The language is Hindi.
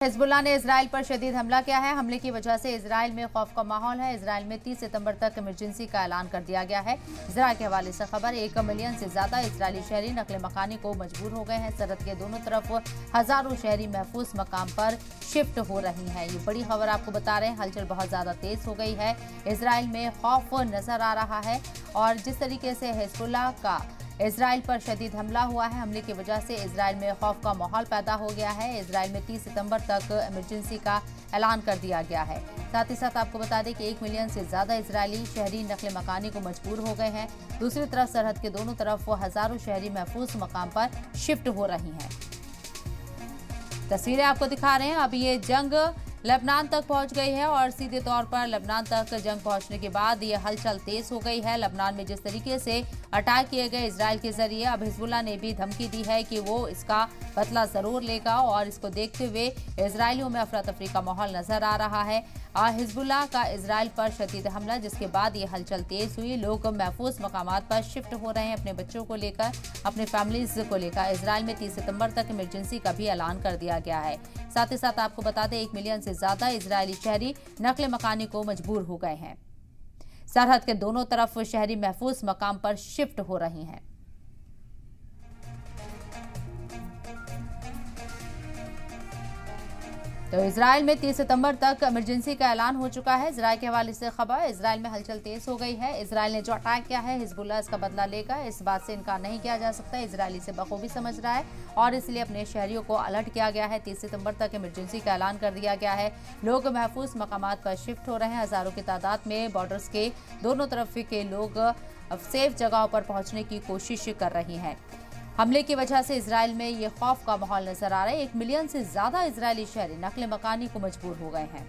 हिजबुल्लाह ने इसराइल पर शदीद हमला किया है। हमले की वजह से इसराइल में खौफ का माहौल है। इसराइल में 30 सितंबर तक इमरजेंसी का ऐलान कर दिया गया है। इसराइल के हवाले से खबर, 1 मिलियन से ज्यादा इसराइली शहरी नकल मकानी को मजबूर हो गए हैं। सरहद के दोनों तरफ हजारों शहरी महफूज मकाम पर शिफ्ट हो रही हैं। ये बड़ी खबर आपको बता रहे हैं। हलचल बहुत ज्यादा तेज हो गई है। इसराइल में खौफ नजर आ रहा है और जिस तरीके से हिजबुल्लाह का इसराइल पर शदीद हमला हुआ है, हमले की वजह से इसराइल में खौफ का माहौल पैदा हो गया है। इसराइल में 30 सितंबर तक इमरजेंसी का ऐलान कर दिया गया है। साथ ही साथ आपको बता दें कि 1 मिलियन से ज्यादा इसराइली शहरी नकल मकानी को मजबूर हो गए हैं। दूसरी तरफ सरहद के दोनों तरफ हजारों शहरी महफूज मकाम पर शिफ्ट हो रही हैं। तस्वीरें आपको दिखा रहे हैं। अब ये जंग लेबनान तक पहुंच गई है और सीधे तौर पर लेबनान तक जंग पहुंचने के बाद ये हलचल तेज हो गई है। लेबनान में जिस तरीके से अटैक किए गए इसराइल के जरिए, अब हिजबुल्लाह ने भी धमकी दी है कि वो इसका बदला जरूर लेगा और इसको देखते हुए इजरायलियों में अफरा तफरी का माहौल नजर आ रहा है। हिजबुल्लाह का इसराइल पर शदीद हमला, जिसके बाद ये हलचल तेज हुई। लोग महफूज मकामात पर शिफ्ट हो रहे हैं अपने बच्चों को लेकर, अपने फैमिलीज को लेकर। इसराइल में 30 सितंबर तक इमरजेंसी का भी ऐलान कर दिया गया है। साथ ही साथ आपको बता दें 1 मिलियन से ज्यादा इसराइली शहरी नकल मकानी को मजबूर हो गए हैं। सरहद के दोनों तरफ शहरी महफूज मकाम पर शिफ्ट हो रही हैं। तो इसराइल में 30 सितंबर तक इमरजेंसी का ऐलान हो चुका है। इसराइल के हवाले से खबर, इसराइल में हलचल तेज हो गई है। इसराइल ने जो अटैक किया है, हिजबुल्लाह इसका बदला लेगा, इस बात से इनकार नहीं किया जा सकता। इसराइली से बखूबी समझ रहा है और इसलिए अपने शहरियों को अलर्ट किया गया है। 30 सितंबर तक इमरजेंसी का ऐलान कर दिया गया है। लोग महफूज मकामात पर शिफ्ट हो रहे हैं। हजारों की तादाद में बॉर्डर्स के दोनों तरफ के लोग सेफ जगहों पर पहुंचने की कोशिश कर रही हैं। हमले की वजह से इसराइल में ये खौफ का माहौल नजर आ रहा है। 1 मिलियन से ज्यादा इसराइली शहरी नकल मकानी को मजबूर हो गए हैं।